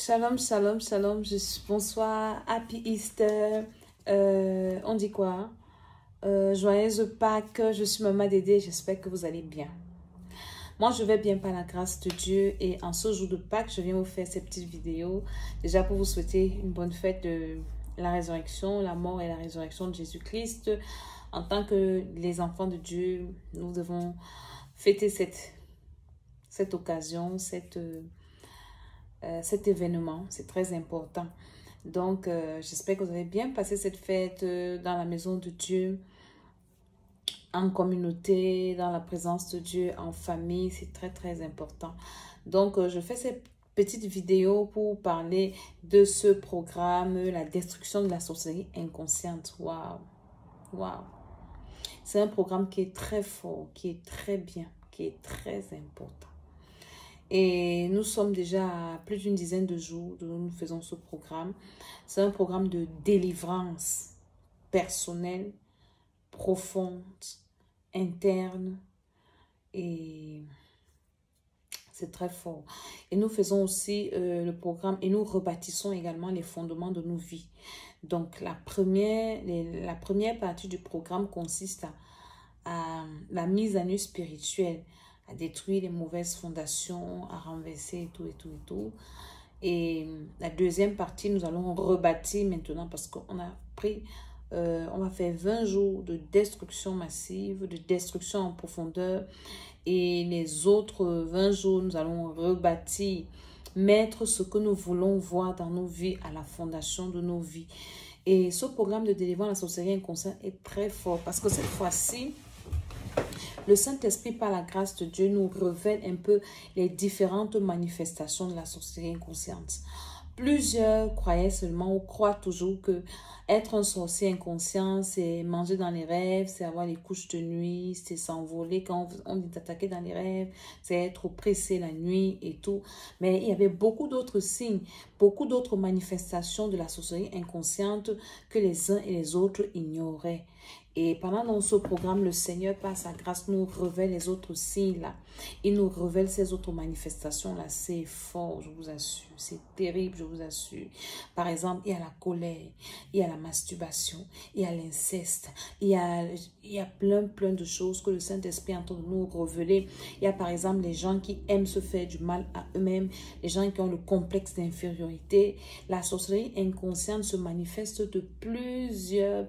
Shalom, shalom, shalom. Bonsoir, happy Easter. On dit quoi? Joyeuse Pâques. Je suis Maman Dédé. J'espère que vous allez bien. Moi, je vais bien par la grâce de Dieu. Et en ce jour de Pâques, je viens vous faire ces petites vidéos. Déjà pour vous souhaiter une bonne fête de la résurrection, la mort et la résurrection de Jésus-Christ. En tant que les enfants de Dieu, nous devons fêter cette occasion, cet événement. C'est très important. Donc, j'espère que vous avez bien passé cette fête dans la maison de Dieu, en communauté, dans la présence de Dieu, en famille. C'est très, très important. Donc, je fais cette petite vidéo pour parler de ce programme, la destruction de la sorcellerie inconsciente. Waouh! Waouh! C'est un programme qui est très fort, qui est très bien, qui est très important. Et nous sommes déjà à plus d'une dizaine de jours où nous faisons ce programme. C'est un programme de délivrance personnelle, profonde, interne. Et c'est très fort. Et nous faisons aussi le programme et nous rebâtissons également les fondements de nos vies. Donc, la première partie du programme consiste à la mise à nu spirituelle, à détruire les mauvaises fondations, à renverser et tout, et tout, et tout. Et la deuxième partie, nous allons rebâtir maintenant parce qu'on a pris, on va faire 20 jours de destruction massive, de destruction en profondeur. Et les autres 20 jours, nous allons rebâtir, mettre ce que nous voulons voir dans nos vies à la fondation de nos vies. Et ce programme de délivrance à la sorcellerie inconsciente est très fort parce que cette fois-ci, le Saint-Esprit, par la grâce de Dieu, nous révèle un peu les différentes manifestations de la sorcellerie inconsciente. Plusieurs croyaient seulement ou croient toujours que être un sorcier inconscient, c'est manger dans les rêves, c'est avoir les couches de nuit, c'est s'envoler quand on est attaqué dans les rêves, c'est être oppressé la nuit et tout. Mais il y avait beaucoup d'autres signes, beaucoup d'autres manifestations de la sorcellerie inconsciente que les uns et les autres ignoraient. Et pendant ce programme, le Seigneur, par sa grâce, nous révèle les autres signes-là. Il nous révèle ces autres manifestations-là. C'est fort, je vous assure. C'est terrible, je vous assure. Par exemple, il y a la colère, il y a la masturbation, il y a l'inceste, il y a plein de choses que le Saint-Esprit est en train de nous révéler. Il y a par exemple les gens qui aiment se faire du mal à eux-mêmes, les gens qui ont le complexe d'infériorité. La sorcellerie inconsciente se manifeste de plusieurs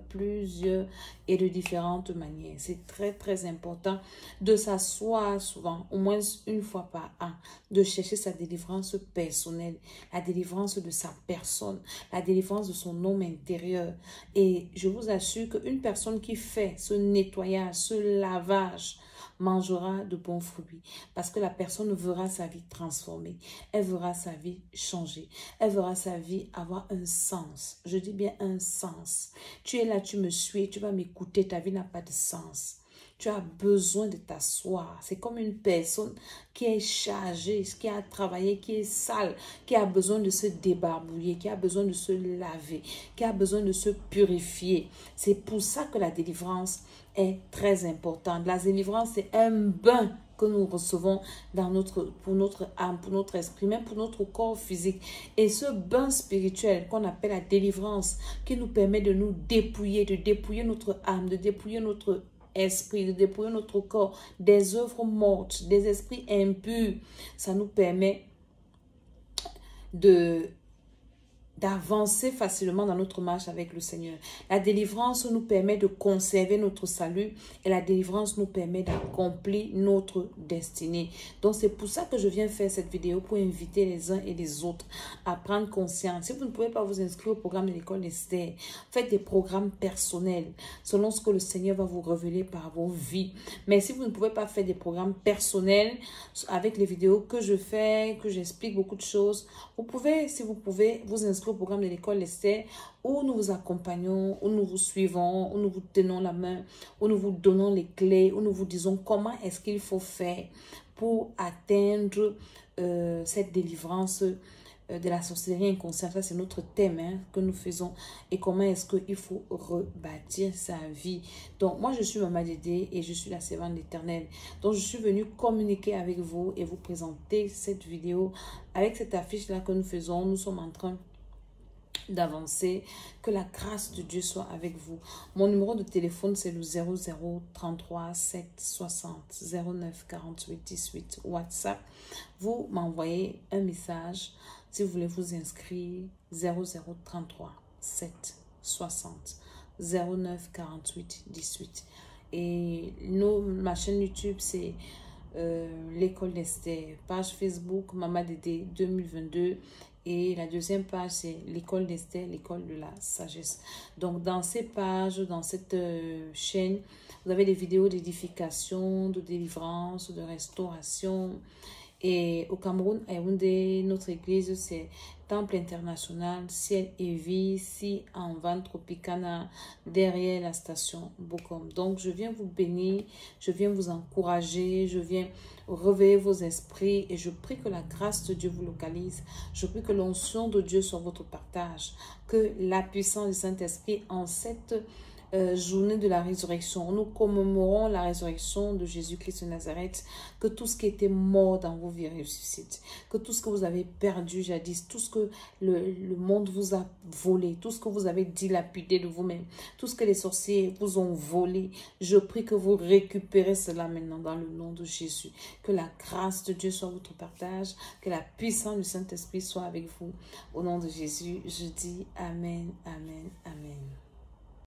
et de différentes manières. C'est très, très important de s'asseoir souvent, au moins une fois par an, de chercher sa délivrance personnelle, la délivrance de sa personne, la délivrance de son homme intérieur. Et je vous assure qu'une personne qui fait ce nettoyage, ce lavage, mangera de bons fruits parce que la personne verra sa vie transformée, elle verra sa vie changer, elle verra sa vie avoir un sens. Je dis bien un sens. Tu es là, tu me suis, tu vas m'écouter, ta vie n'a pas de sens. Tu as besoin de t'asseoir. C'est comme une personne qui est chargée, qui a travaillé, qui est sale, qui a besoin de se débarbouiller, qui a besoin de se laver, qui a besoin de se purifier. C'est pour ça que la délivrance est très importante. La délivrance, c'est un bain que nous recevons pour notre âme, pour notre esprit, même pour notre corps physique. Et ce bain spirituel qu'on appelle la délivrance, qui nous permet de nous dépouiller, de dépouiller notre âme, de dépouiller notre esprit, de dépouiller notre corps des œuvres mortes, des esprits impurs, ça nous permet d'avancer facilement dans notre marche avec le Seigneur. La délivrance nous permet de conserver notre salut et la délivrance nous permet d'accomplir notre destinée. Donc c'est pour ça que je viens faire cette vidéo, pour inviter les uns et les autres à prendre conscience. Si vous ne pouvez pas vous inscrire au programme de l'école Esther, faites des programmes personnels selon ce que le Seigneur va vous révéler par vos vies. Mais si vous ne pouvez pas faire des programmes personnels avec les vidéos que je fais, que j'explique beaucoup de choses, vous pouvez, si vous pouvez, vous inscrire au programme de l'école Esther où nous vous accompagnons, où nous vous suivons, où nous vous tenons la main, où nous vous donnons les clés, où nous vous disons comment est-ce qu'il faut faire pour atteindre cette délivrance de la sorcellerie inconsciente. Ça, c'est notre thème hein, que nous faisons. Et comment est-ce qu'il faut rebâtir sa vie. Donc, moi, je suis Maman Dédé et je suis la servante d'Éternel. Donc, je suis venue communiquer avec vous et vous présenter cette vidéo avec cette affiche-là que nous faisons. Nous sommes en train d'avancer. Que la grâce de Dieu soit avec vous. Mon numéro de téléphone, c'est le 0033 7 60 09 48 18. WhatsApp. Vous m'envoyez un message si vous voulez vous inscrire. 0033 7 60 09 48 18. Et ma chaîne YouTube, c'est l'école d'Esther. Page Facebook, Maman Dédé 2022. Et la deuxième page, c'est l'école d'Esther, l'école de la sagesse. Donc, dans ces pages, dans cette chaîne, vous avez des vidéos d'édification, de délivrance, de restauration. Et au Cameroun, à Yaoundé, notre église, c'est Temple International, Ciel et Vie, ici en Van Tropicana, derrière la station Bokom. Donc, je viens vous bénir, je viens vous encourager, je viens réveiller vos esprits et je prie que la grâce de Dieu vous localise. Je prie que l'onction de Dieu soit votre partage, que la puissance du Saint-Esprit en cette journée de la résurrection. Nous commémorons la résurrection de Jésus-Christ de Nazareth. Que tout ce qui était mort dans vos vies ressuscite. Que tout ce que vous avez perdu jadis, tout ce que le monde vous a volé, tout ce que vous avez dilapidé de vous-même, tout ce que les sorciers vous ont volé, je prie que vous récupérez cela maintenant dans le nom de Jésus. Que la grâce de Dieu soit votre partage, que la puissance du Saint-Esprit soit avec vous. Au nom de Jésus, je dis Amen, Amen, Amen.